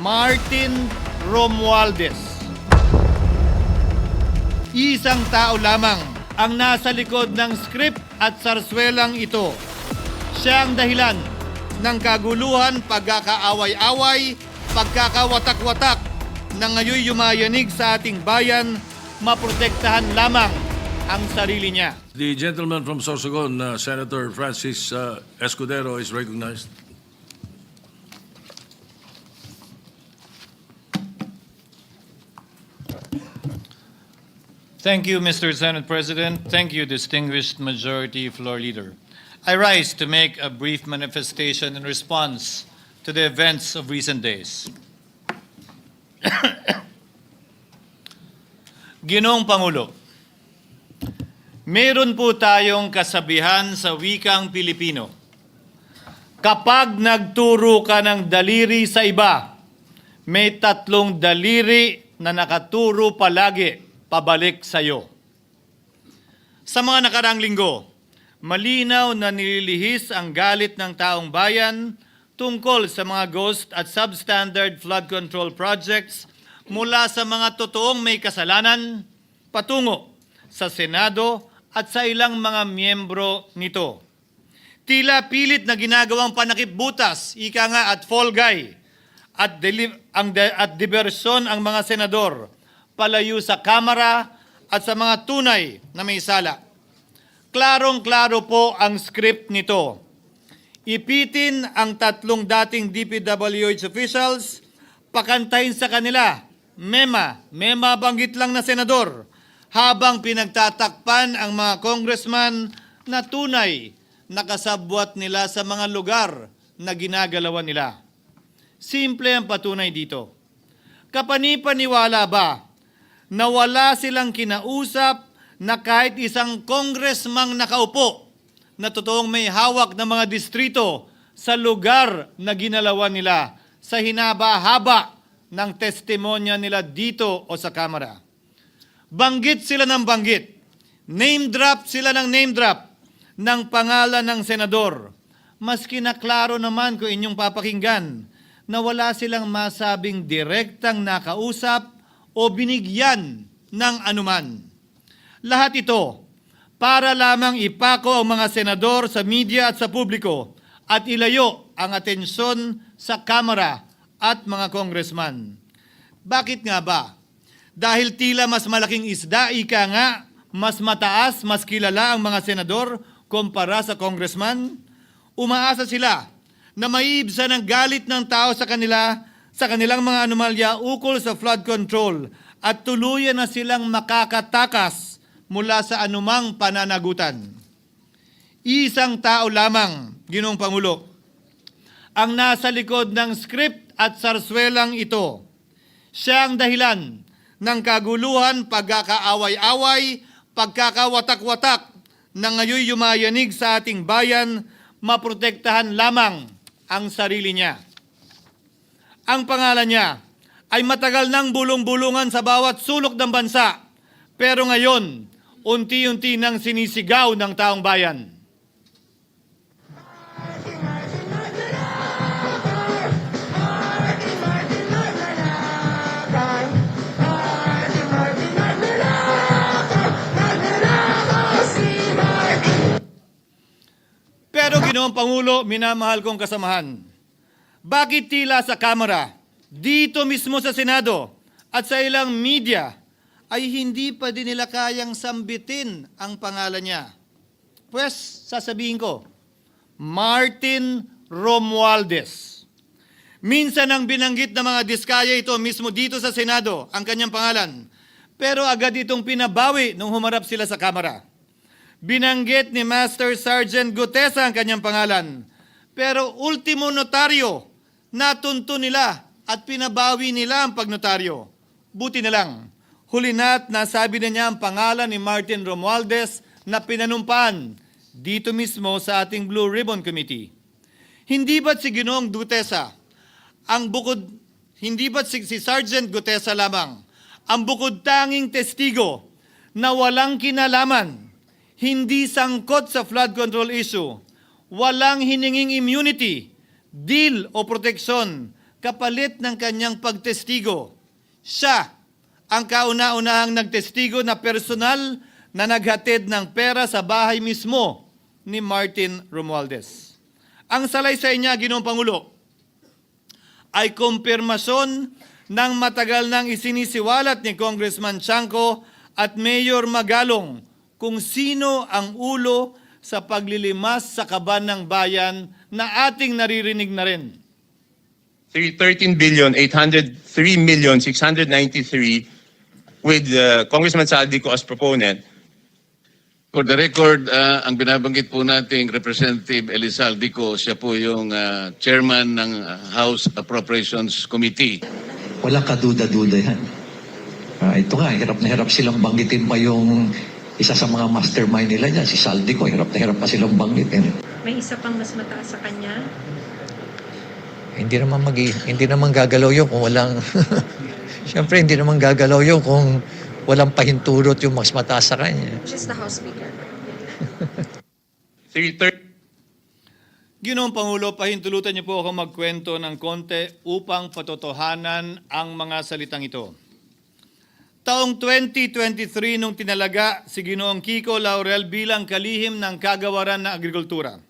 Martin Romualdez. Isang tao lamang ang nasa likod ng script at sarswelang ito. Siya ang dahilan ng kaguluhan, pagkakaaway-away, pagkakawatak-watak na ngayon yumayanig sa ating bayan, maprotektahan lamang ang sarili niya. The gentleman from Sorsogon, Senator Francis Escudero, is recognized. Thank you, Mr. Senate President. Thank you, distinguished Majority Floor Leader. I rise to make a brief manifestation in response to the events of recent days. Ginoong Pangulo, meron po tayong kasabihan sa wikang Pilipino. Kapag nagturo ka ng daliri sa iba, may tatlong daliri na nakaturo palagi pabalik sa iyo. Sa mga nakaraang linggo, malinaw na nililihis ang galit ng taong bayan tungkol sa mga ghost at substandard flood control projects mula sa mga totoong may kasalanan patungo sa Senado at sa ilang mga miyembro nito. Tila pilit na ginagawang panakipbutas, ika nga at fall guy, at diversyon ang mga senador palayo sa Kamara at sa mga tunay na may sala. Klarong-klaro po ang script nito. Ipitin ang tatlong dating DPWH officials, pakantahin sa kanila, mema banggit lang na senador, habang pinagtatakpan ang mga congressman na tunay nakasabwat nila sa mga lugar na ginagalawan nila. Simple ang patunay dito. Kapanipaniwala ba na wala silang kinausap na kahit isang congressman nakaupo na totoong may hawak ng mga distrito sa lugar na ginalawan nila sa hinaba-haba ng testimonya nila dito o sa Kamara? Banggit sila ng banggit, name drop sila ng name drop ng pangalan ng senador. Maski na klaro naman kung inyong papakinggan na wala silang masabing direktang nakausap o binigyan ng anuman. Lahat ito para lamang ipako ang mga senador sa media at sa publiko at ilayo ang atensyon sa Kamara at mga congressman. Bakit nga ba? Dahil tila mas malaking isda, ika nga, mas mataas, mas kilala ang mga senador kumpara sa congressman? Umaasa sila na maiibsan ang galit ng tao sa kanilang mga anomalya ukol sa flood control at tuluyan na silang makakatakas mula sa anumang pananagutan. Isang tao lamang, Ginoong Pangulo, ang nasa likod ng script at sarswelang ito. Siya ang dahilan ng kaguluhan, pagkakaaway-away, pagkakawatak-watak na ngayon yumayanig sa ating bayan, maprotektahan lamang ang sarili niya. Ang pangalan niya ay matagal nang bulong-bulungan sa bawat sulok ng bansa, pero ngayon, unti-unti nang sinisigaw ng taong bayan. Pero Ginoong Pangulo, minamahal kong kasamahan, bakit tila sa Kamara, dito mismo sa Senado at sa ilang media ay hindi pa din nila kayang sambitin ang pangalan niya? Pues, sasabihin ko, Martin Romualdez. Minsan ang binanggit ng mga diskaya ito mismo dito sa Senado, ang kanyang pangalan. Pero agad itong pinabawi nung humarap sila sa Kamara. Binanggit ni Master Sergeant Gutesa ang kanyang pangalan. Pero ultimo notaryo, natunto nila at pinabawi nila ang pagnotaryo. Buti na lang, huli na't nasabi na niya ang pangalan ni Martin Romualdez na pinanumpaan dito mismo sa ating Blue Ribbon Committee. Hindi ba't si Ginoong Gutesa hindi ba't si Sergeant Gutesa lamang ang bukod tanging testigo na walang kinalaman, hindi sangkot sa flood control issue, walang hininging immunity, deal o proteksyon, kapalit ng kanyang pagtestigo. Siya ang kauna-unahang nagtestigo na personal na naghatid ng pera sa bahay mismo ni Martin Romualdez. Ang salaysay niya, Ginoong Pangulo, ay kumpirmasyon ng matagal nang isinisiwalat ni Congressman Chanco at Mayor Magalong kung sino ang ulo sa paglilimas sa kaban ng bayan na ating naririnig na rin. 13,803,693 with Congressman Saldico as proponent. For the record, ang binabanggit po nating Representative Elizalde, siya po yung chairman ng House Appropriations Committee. Walang kaduda-duda yan. Ito nga, hirap na hirap silang banggitin pa yung isa sa mga mastermind nila dyan, si Saldico, hirap na hirap pa silang banggitin. May isa pang mas mataas sa kanya? Hindi naman gagalaw yun kung walang... Siyempre, hindi naman gagalaw yun kung walang pahintulot yung mas mataas sa kanya. Just the House Speaker. Ginoong Pangulo, pahintulutan niyo po ako magkwento ng konti upang patotohanan ang mga salitang ito. Taong 2023 nung tinalaga si Ginoong Kiko Laurel bilang kalihim ng kagawaran ng agrikultura.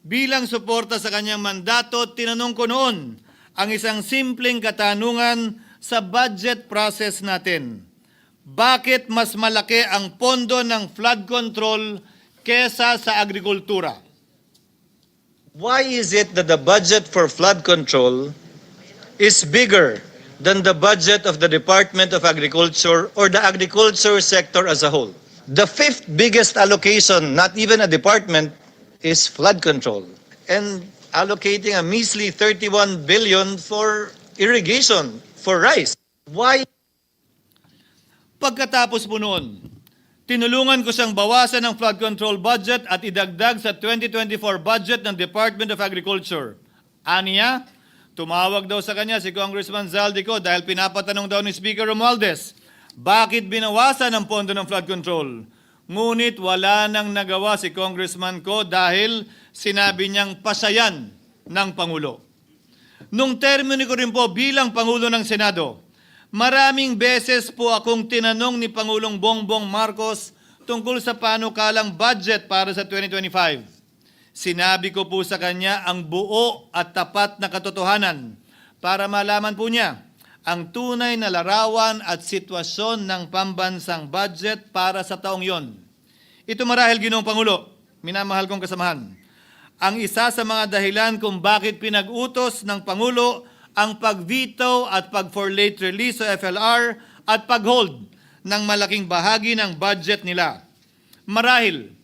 Bilang suporta sa kanyang mandato, tinanong ko noon ang isang simpleng katanungan sa budget process natin. Bakit mas malaki ang pondo ng flood control kesa sa agrikultura? Why is it that the budget for flood control is bigger than the budget of the Department of Agriculture or the agriculture sector as a whole? The fifth biggest allocation, not even a department, is flood control. And allocating a measly 31 billion for irrigation, for rice. Why? Pagkatapos po noon, tinulungan ko siyang bawasan ang flood control budget at idagdag sa 2024 budget ng Department of Agriculture. Aniya, tumawag daw sa kanya si Congressman Zaldico dahil pinapatanong daw ni Speaker Romualdez, bakit binawasan ang pondo ng flood control? Ngunit wala nang nagawa si Congressman ko dahil sinabi niyang pasayan ng Pangulo. Nung termino ko rin po bilang Pangulo ng Senado, maraming beses po akong tinanong ni Pangulong Bongbong Marcos tungkol sa panukalang budget para sa 2025. Sinabi ko po sa kanya ang buo at tapat na katotohanan para malaman po niya ang tunay na larawan at sitwasyon ng pambansang budget para sa taong yon. Ito marahil, Ginoong Pangulo, minamahal kong kasamahan, ang isa sa mga dahilan kung bakit pinag-utos ng Pangulo ang pag-veto at pag-for late release o FLR at pag-hold ng malaking bahagi ng budget nila. Marahil,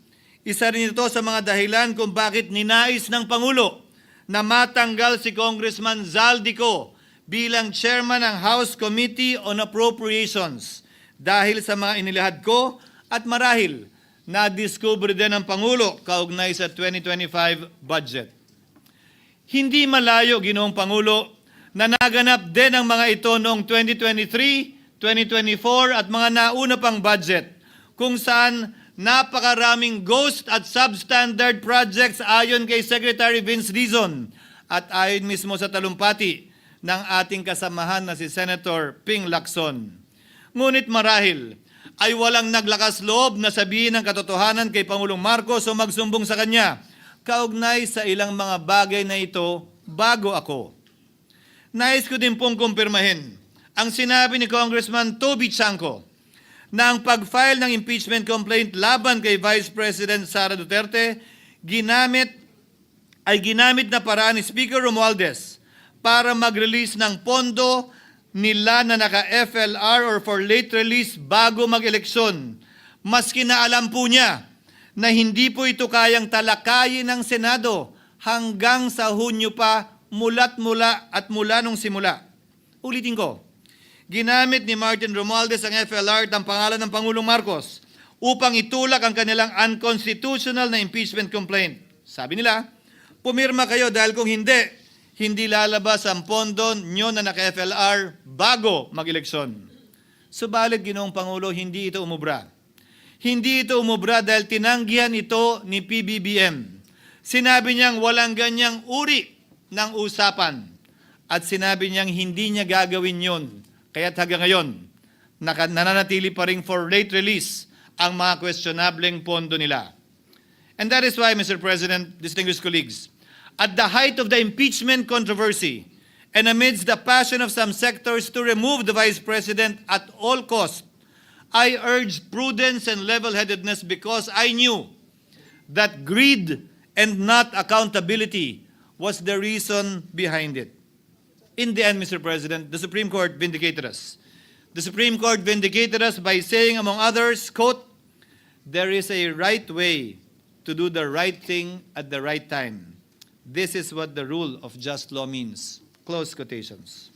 isa rin ito sa mga dahilan kung bakit ninais ng Pangulo na matanggal si Congressman Zaldico bilang chairman ng House Committee on Appropriations dahil sa mga inilahad ko at marahil na-discover din ng Pangulo kaugnay sa 2025 budget. Hindi malayo, Ginoong Pangulo, na naganap din ang mga ito noong 2023, 2024 at mga nauna pang budget kung saan napakaraming ghost at substandard projects ayon kay Secretary Vince Dizon at ayon mismo sa talumpati ng ating kasamahan na si Senator Ping Lacson. Ngunit marahil ay walang naglakas loob na sabihin ang katotohanan kay Pangulong Marcos o magsumbong sa kanya kaugnay sa ilang mga bagay na ito bago ako. Nais ko din pong kumpirmahin ang sinabi ni Congressman Toby Chanco na ang pag-file ng impeachment complaint laban kay Vice President Sara Duterte ginamit na paraan ni Speaker Romualdez para mag-release ng pondo nila na naka-FLR or for late release bago mag-eleksyon. Maski na alam po niya na hindi po ito kayang talakayin ng Senado hanggang sa Hunyo pa mula nung simula. Ulitin ko, ginamit ni Martin Romualdez ang FLR at ang pangalan ng Pangulong Marcos upang itulak ang kanilang unconstitutional na impeachment complaint. Sabi nila, pumirma kayo dahil kung hindi lalabas ang pondo nyo na naka-FLR bago mag-eleksyon. Subalit, Ginoong Pangulo, hindi ito umubra. Hindi ito umubra dahil tinanggihan ito ni PBBM. Sinabi niyang walang ganyang uri ng usapan. at sinabi niyang hindi niya gagawin yon. Kaya't hanggang ngayon, nananatili pa rin for late release ang mga questionableng pondo nila. And that is why, Mr. President, distinguished colleagues, at the height of the impeachment controversy and amidst the passion of some sectors to remove the Vice President at all costs, I urged prudence and level-headedness because I knew that greed and not accountability was the reason behind it. In the end, Mr. President, the Supreme Court vindicated us. The Supreme Court vindicated us by saying, among others, quote, "There is a right way to do the right thing at the right time. This is what the rule of just law means." Close quotations.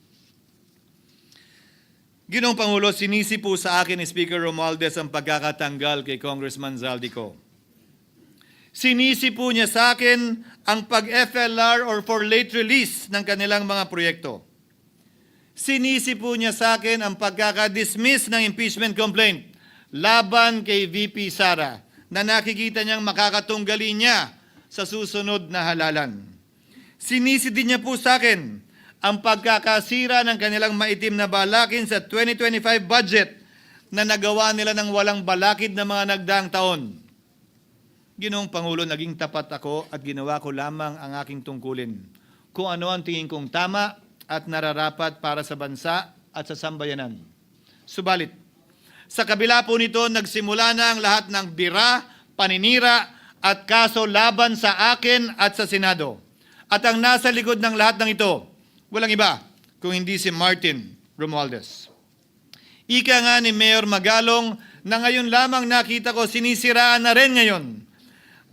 Ginoong Pangulo, sinisi po sa akin ni Speaker Romualdez ang pagkakatanggal kay Congressman Zaldico. Sinisi po niya sa akin ang pag-FLR or for late release ng kanilang mga proyekto. Sinisi po niya sa akin ang pagkakadismiss ng impeachment complaint laban kay VP Sara na nakikita niyang makakatunggali niya sa susunod na halalan. Sinisi din niya po sa akin ang pagkakasira ng kanilang maitim na balakin sa 2025 budget na nagawa nila ng walang balakid na mga nagdaang taon. Ginoong Pangulo, naging tapat ako at ginawa ko lamang ang aking tungkulin. Kung ano ang tingin kong tama at nararapat para sa bansa at sa sambayanan. Subalit, sa kabila po nito, nagsimula na ang lahat ng bira, paninira at kaso laban sa akin at sa Senado. At ang nasa likod ng lahat ng ito, walang iba kung hindi si Martin Romualdez. Ika nga ni Mayor Magalong na ngayon lamang nakita ko sinisiraan na rin ngayon.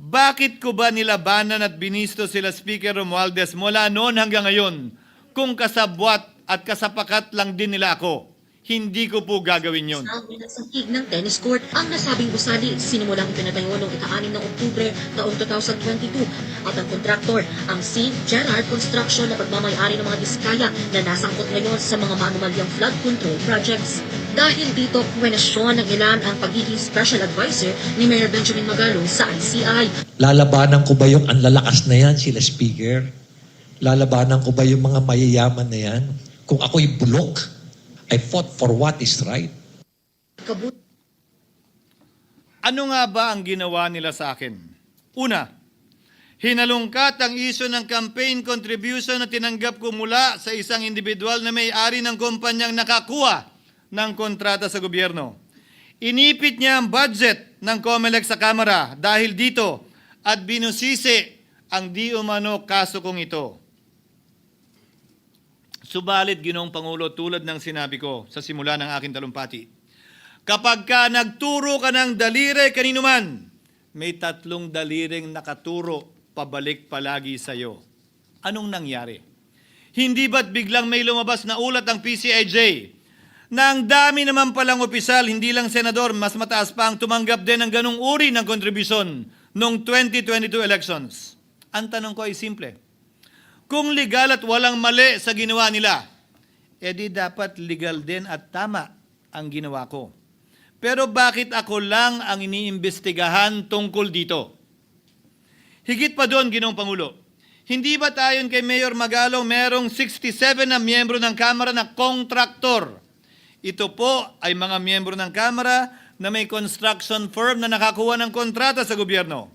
Bakit ko ba nilabanan at binisto sila Speaker Romualdez mula noon hanggang ngayon kung kasabwat at kasapakat lang din nila ako? Hindi ko po gagawin yun. Sa pinasangkig ng tennis court, ang nasabing gusali sinimulang pinatayo noong ika-6 ng Oktubre taong 2022 at ang kontraktor, ang St. Gerard Construction na pagmamayari ng mga diskaya na nasangkot ngayon sa mga maanumalyang flood control projects. Dahil dito, kwenasyon ng ilan ang pagiging special advisor ni Mayor Benjamin Magalong sa ICI. Lalabanan ko ba yung anlalakas na yan, sila Speaker? Lalabanan ko ba yung mga mayayaman na yan? Kung ako'y bulok, I fought for what is right. Ano nga ba ang ginawa nila sa akin? Una, hinalungkat ang isyu ng campaign contribution na tinanggap ko mula sa isang individual na may-ari ng kumpanyang nakakuha ng kontrata sa gobyerno. Inipit niya ang budget ng COMELEC sa Kamara dahil dito at binusisi ang di umano kaso kong ito. Subalit, Ginoong Pangulo, tulad ng sinabi ko sa simula ng aking talumpati, kapag ka nagturo ka ng daliri kanino man, may 3 daliring nakaturo pabalik palagi sa iyo. Anong nangyari? Hindi ba't biglang may lumabas na ulat ng PCIJ na ang dami naman palang opisyal, hindi lang senador, mas mataas pa ang tumanggap din ng ganung uri ng kontribusyon noong 2022 elections? Ang tanong ko ay simple. Kung legal at walang mali sa ginawa nila, edi dapat legal din at tama ang ginawa ko. Pero bakit ako lang ang iniimbestigahan tungkol dito? Higit pa doon, Ginoong Pangulo, hindi ba tayon kay Mayor Magalong merong 67 na miyembro ng Kamara na kontraktor? Ito po ay mga miyembro ng Kamara na may construction firm na nakakuha ng kontrata sa gobyerno.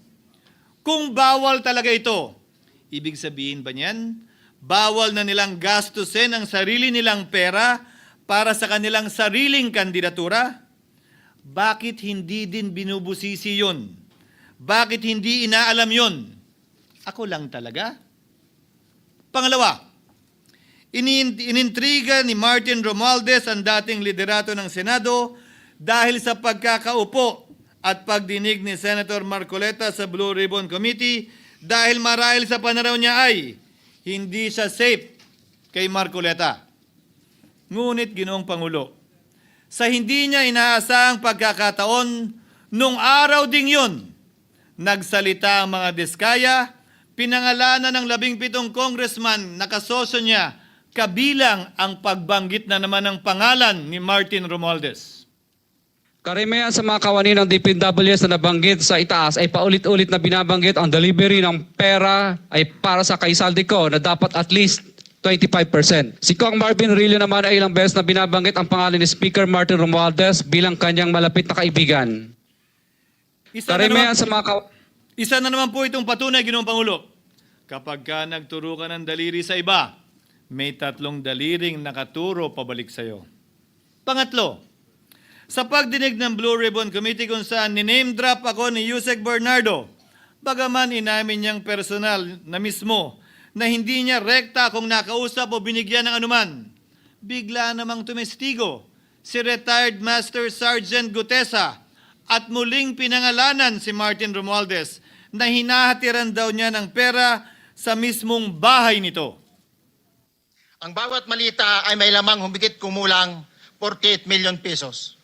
Kung bawal talaga ito, ibig sabihin ba niyan, bawal na nilang gastusin ang sarili nilang pera para sa kanilang sariling kandidatura? Bakit hindi din binubusisi yun? Bakit hindi inaalam yun? Ako lang talaga? Pangalawa, inintriga ni Martin Romualdez ang dating liderato ng Senado dahil sa pagkakaupo at pagdinig ni Senator Marcoleta sa Blue Ribbon Committee dahil marahil sa pananaw niya ay hindi siya safe kay Marcoleta. Ngunit, Ginoong Pangulo, sa hindi niya inaasahang pagkakataon, nung araw ding yun, nagsalita ang mga diskaya, pinangalanan ng 17 congressman na kasosyo niya, kabilang ang pagbanggit na naman ng pangalan ni Martin Romualdez. Karamihan sa mga kawani ng DPWS na nabanggit sa itaas ay paulit-ulit na binabanggit ang delivery ng pera ay para sa kay Zaldico na dapat at least 25%. Si Kong Marvin Rillo naman ay ilang beses na binabanggit ang pangalan ni Speaker Martin Romualdez bilang kanyang malapit na kaibigan. Karamihan sa mga Isa na naman po itong patunay, Ginoong Pangulo. Kapag ka nagturo ka ng daliri sa iba, may 3 daliring nakaturo pabalik sa iyo. Pangatlo, sa pagdinig ng Blue Ribbon Committee kung saan niname drop ako ni Yusek Bernardo, bagaman inamin niyang personal na mismo na hindi niya rekta kung nakausap o binigyan ng anuman, bigla namang tumestigo si retired Master Sergeant Gutesa at muling pinangalanan si Martin Romualdez na hinahatiran daw niya ng pera sa mismong bahay nito. Ang bawat malita ay may lamang humigit kumulang 48 million pesos.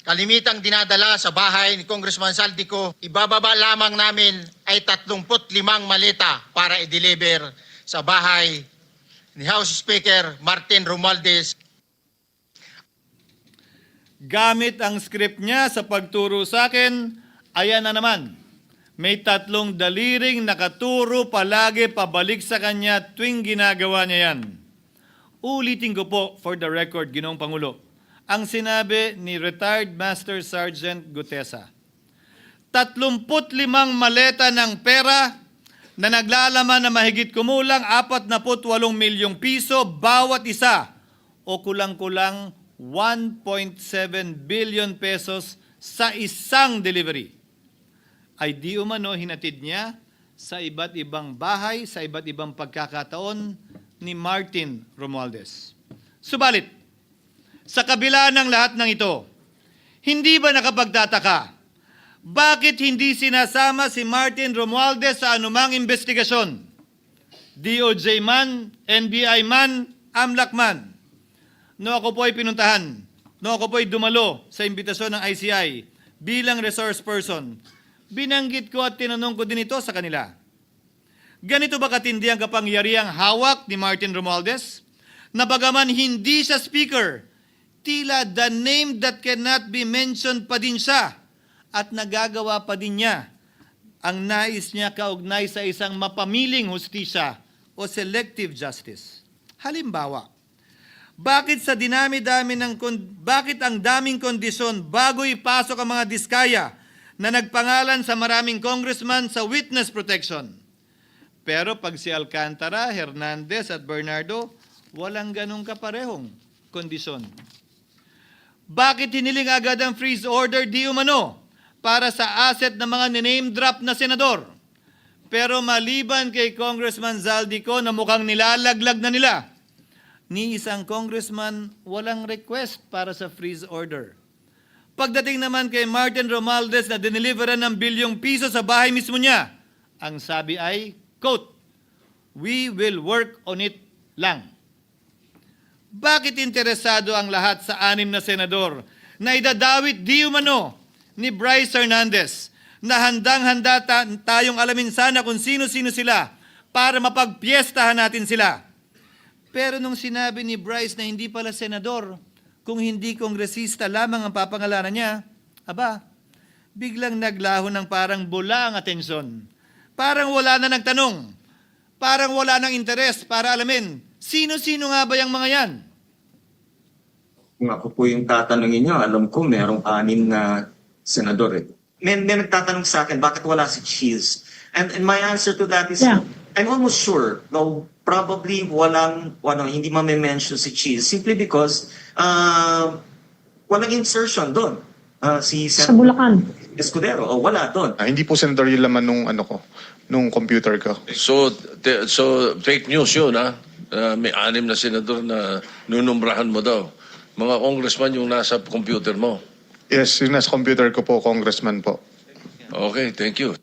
Kalimitang dinadala sa bahay ni Congressman Saldico, ibababa lamang namin ay 35 malita para i-deliver sa bahay ni House Speaker Martin Romualdez. Gamit ang script niya sa pagturo sa akin, ayan na naman. May 3 daliring nakaturo palagi pabalik sa kanya tuwing ginagawa niya yan. Ulitin ko po for the record, Ginoong Pangulo, ang sinabi ni retired Master Sergeant Gutesa. 35 maleta ng pera na naglalaman na mahigit kumulang 48 milyong piso bawat isa o kulang-kulang 1.7 billion pesos sa isang delivery. Ay di umano hinatid niya sa iba't ibang bahay, sa iba't ibang pagkakataon ni Martin Romualdez. Subalit, sa kabila ng lahat ng ito, hindi ba nakapagtataka? Bakit hindi sinasama si Martin Romualdez sa anumang investigasyon? DOJ man, NBI man, AMLAC man. No ako po ay pinuntahan, no ako po ay dumalo sa imbitasyon ng ICI bilang resource person, binanggit ko at tinanong ko din ito sa kanila. Ganito ba katindi ang kapangyarihang hawak ni Martin Romualdez? Na bagaman hindi siya speaker, tila the name that cannot be mentioned pa din siya at nagagawa pa din niya ang nais niya kaugnay sa isang mapamiling hustisya o selective justice. Halimbawa, bakit ang daming kondisyon bago ipasok ang mga diskaya na nagpangalan sa maraming congressman sa witness protection? Pero pag si Alcantara, Hernandez at Bernardo, walang ganong kaparehong kondisyon. Bakit hiniling agad ang freeze order di umano para sa asset ng mga niname drop na senador? Pero maliban kay Congressman Zaldico na mukhang nilalaglag na nila, ni isang congressman walang request para sa freeze order. Pagdating naman kay Martin Romualdez na dineliveran ng bilyong piso sa bahay mismo niya, ang sabi ay, quote, "We will work on it lang." Bakit interesado ang lahat sa 6 na senador na idadawit di umano ni Bryce Hernandez na handang-handa tayong alamin sana kung sino-sino sila para mapagpiestahan natin sila? Pero nung sinabi ni Bryce na hindi pala senador, kung hindi kongresista lamang ang papangalanan niya, aba, biglang naglaho ng parang bula ang atensyon. Parang wala na nagtanong. Parang wala nang interes para alamin, sino-sino nga ba yung mga yan? Kung ako po yung tatanungin niyo, alam ko merong 6 na senador eh. May nagtatanong sa akin, bakit wala si Cheese? And my answer to that is, I'm almost sure, no, probably hindi ma-mention si Cheese simply because walang insertion doon. Si Sa Bulacan. Escudero, wala doon. Hindi po senador yung laman nung computer ko. So fake news yun, ha? May 6 na senador na nunumbrahan mo daw. Mga congressman yung nasa computer mo. Yes, yung nasa computer ko po, congressman po. Okay, thank you.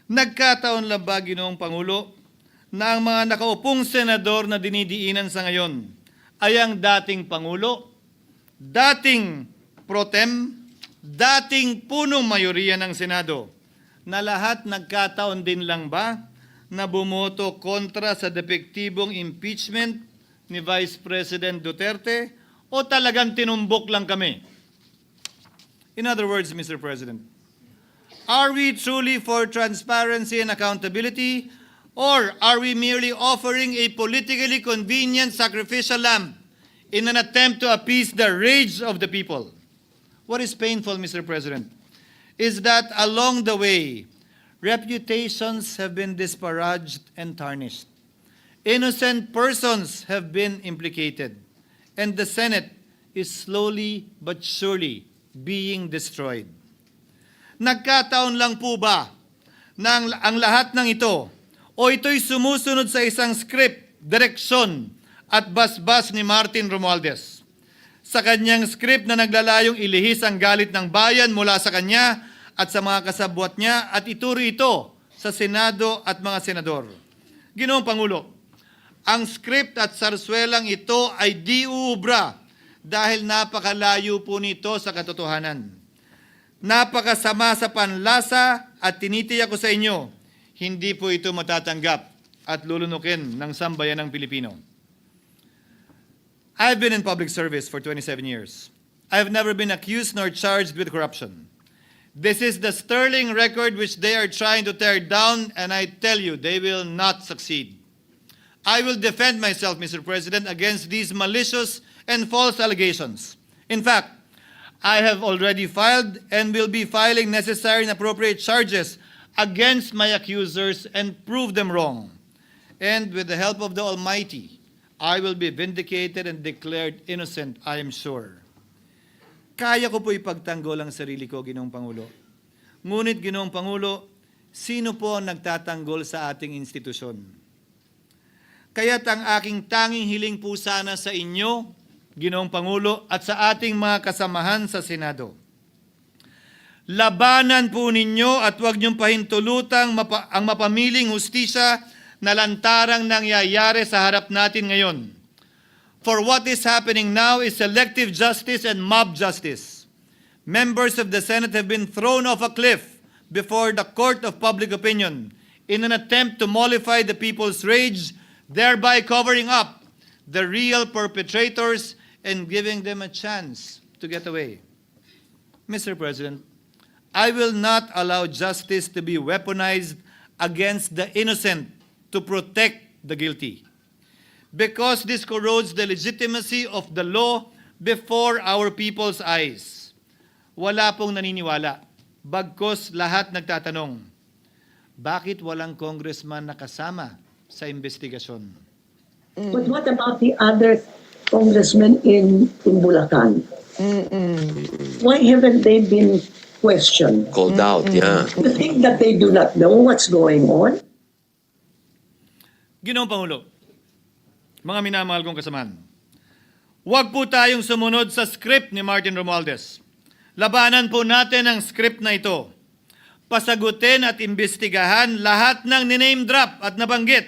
Nagkataon lang ba, Ginoong Pangulo, na ang mga nakaupong senador na dinidiinan sa ngayon ay ang dating Pangulo, dating pro tem, dating punong mayoriya ng Senado, na lahat nagkataon din lang ba na bumoto kontra sa depektibong impeachment ni Vice President Duterte o talagang tinumbok lang kami? In other words, Mr. President, Are we truly for transparency and accountability, or are we merely offering a politically convenient sacrificial lamb in an attempt to appease the rage of the people? What is painful, Mr. President, is that along the way, reputations have been disparaged and tarnished. Innocent persons have been implicated, and the Senate is slowly but surely being destroyed. Nagkataon lang po ba na ang lahat ng ito o ito'y sumusunod sa isang script, direksyon at basbas ni Martin Romualdez? Sa kanyang script na naglalayong ilihis ang galit ng bayan mula sa kanya at sa mga kasabwat niya at ituro ito sa Senado at mga senador. Ginoong Pangulo, ang script at sarswelang ito ay di uubra dahil napakalayo po nito sa katotohanan. Napakasama sa panlasa at tinitiyak ko sa inyo, hindi po ito matatanggap at lulunukin ng sambayanang Pilipino. I've been in public service for 27 years. I've never been accused nor charged with corruption. This is the sterling record which they are trying to tear down, and I tell you, they will not succeed. I will defend myself, Mr. President, against these malicious and false allegations. In fact, I have already filed and will be filing necessary and appropriate charges against my accusers and prove them wrong. And with the help of the Almighty, I will be vindicated and declared innocent, I am sure. Kaya ko po ipagtanggol ang sarili ko, Ginoong Pangulo. Ngunit, Ginoong Pangulo, sino po ang nagtatanggol sa ating institusyon? Kaya't ang aking tanging hiling po sana sa inyo, Ginoong Pangulo, at sa ating mga kasamahan sa Senado. Labanan po ninyo at huwag niyong pahintulutang ang mapamiling hustisya na lantarang nangyayari sa harap natin ngayon. For what is happening now is selective justice and mob justice. Members of the Senate have been thrown off a cliff before the court of public opinion in an attempt to mollify the people's rage, thereby covering up the real perpetrators and giving them a chance to get away. Mr. President, I will not allow justice to be weaponized against the innocent to protect the guilty, because this corrodes the legitimacy of the law before our people's eyes. Wala pong naniniwala, bagkos lahat nagtatanong, bakit walang congressman na kasama sa investigasyon? But what about the other congressmen in Bulacan? Why haven't they been questioned? Called out, yeah. You think that they do not know what's going on? Ginoong Pangulo, mga minamahal kong kasamahan, huwag po tayong sumunod sa script ni Martin Romualdez. Labanan po natin ang script na ito. Pasagutin at imbestigahan lahat ng niname drop at nabanggit,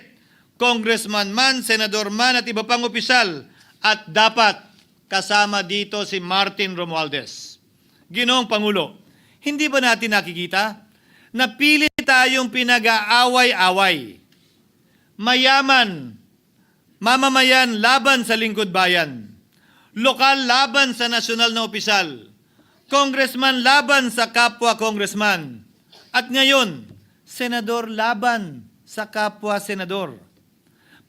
congressman man, senador man at iba pang opisyal, at dapat kasama dito si Martin Romualdez. Ginoong Pangulo, hindi ba natin nakikita na pilit tayong pinag-aaway-away? Mayaman, mamamayan laban sa lingkod bayan, lokal laban sa nasyonal na opisyal, congressman laban sa kapwa congressman, at ngayon, senador laban sa kapwa senador,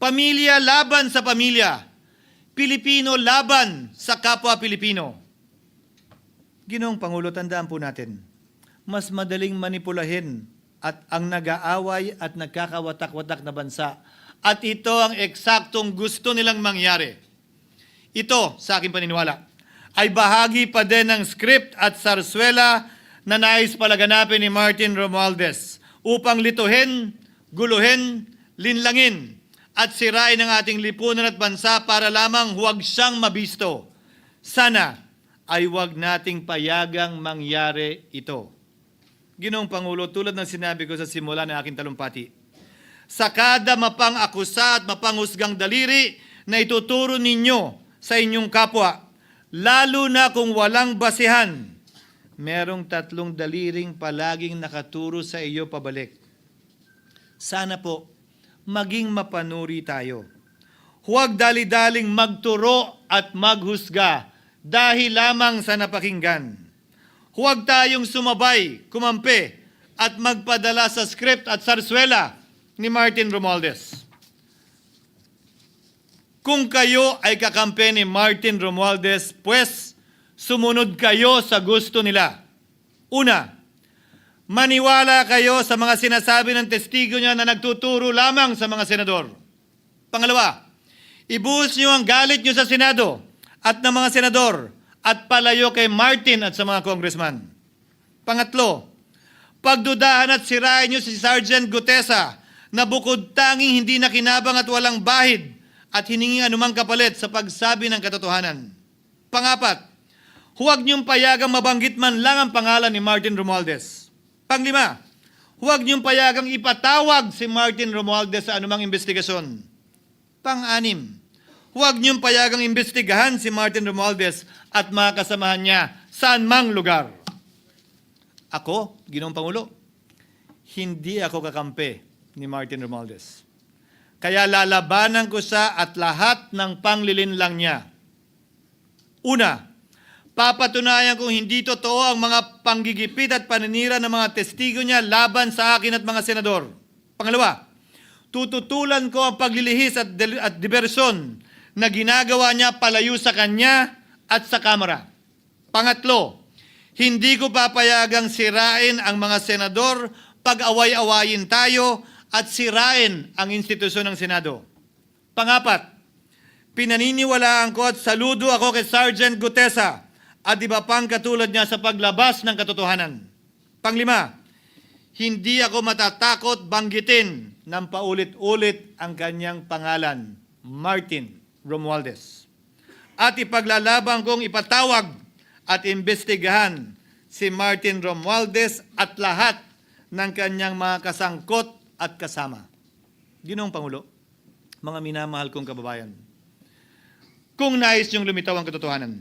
pamilya laban sa pamilya, Pilipino laban sa kapwa Pilipino. Ginoong Pangulo, tandaan po natin, mas madaling manipulahin at ang nag-aaway at nagkakawatak-watak na bansa. At ito ang eksaktong gusto nilang mangyari. Ito, sa aking paniniwala, ay bahagi pa din ng script at sarswela na nais palaganapin ni Martin Romualdez upang lituhin, guluhin, linlangin at sirain ang ating lipunan at bansa para lamang huwag siyang mabisto. Sana ay huwag nating payagang mangyari ito. Ginoong Pangulo, tulad ng sinabi ko sa simula ng aking talumpati, sa kada mapang-akusa at mapanghusgang daliri na ituturo ninyo sa inyong kapwa, lalo na kung walang basihan, merong 3 daliring palaging nakaturo sa iyo pabalik. Sana po, maging mapanuri tayo. Huwag dali-daling magturo at maghusga dahil lamang sa napakinggan. Huwag tayong sumabay, kumampi, at magpadala sa script at sarswela ni Martin Romualdez. Kung kayo ay kakampi ni Martin Romualdez, pues sumunod kayo sa gusto nila. Una, maniwala kayo sa mga sinasabi ng testigo niya na nagtuturo lamang sa mga senador. Pangalawa, ibuhos niyo ang galit niyo sa Senado at ng mga senador at palayo kay Martin at sa mga congressman. Pangatlo, pagdudahan at sirain niyo si Sergeant Gutesa na bukod tanging hindi nakinabang at walang bahid at hiningi anumang kapalit sa pagsabi ng katotohanan. Pangapat, huwag niyong payagang mabanggit man lang ang pangalan ni Martin Romualdez. Panglima, huwag niyong payagang ipatawag si Martin Romualdez sa anumang investigasyon. Pang-anim, huwag niyong payagang imbestigahan si Martin Romualdez at mga kasamahan niya saan mang lugar. Ako, Ginoong Pangulo, hindi ako kakampi ni Martin Romualdez. Kaya lalabanan ko siya at lahat ng panglilinlang niya. Una, papatunayan kong hindi totoo ang mga panggigipit at paninira ng mga testigo niya laban sa akin at mga senador. Pangalawa, tututulan ko ang paglilihis at diversyon na ginagawa niya palayo sa kanya at sa Kamara. Pangatlo, hindi ko papayagang sirain ang mga senador pag away-awayin tayo at sirain ang institusyon ng Senado. Pangapat, pinaniniwalaan ko at saludo ako kay Sergeant Gutesa at iba pang katulad niya sa paglabas ng katotohanan. Panglima, hindi ako matatakot banggitin ng paulit-ulit ang kanyang pangalan, Martin Romualdez. At ipaglalaban kong ipatawag at imbestigahan si Martin Romualdez at lahat ng kanyang mga kasangkot at kasama. Ginoong Pangulo, mga minamahal kong kababayan, kung nais niyong lumitaw ang katotohanan,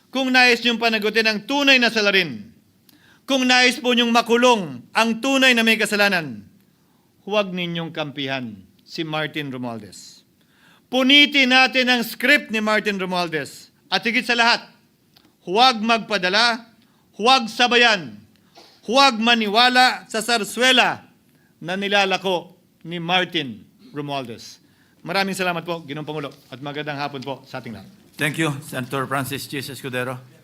kung nais niyong panagutin ang tunay na salarin, kung nais po niyong makulong ang tunay na may kasalanan, huwag ninyong kampihan si Martin Romualdez. Punitin natin ang script ni Martin Romualdez at higit sa lahat, huwag magpadala, huwag sabayan, huwag maniwala sa sarswela na nilalako ni Martin Romualdez. Maraming salamat po, Ginoong Pangulo, at magandang hapon po sa ating lahat. Thank you, Senator Francis G. Escudero.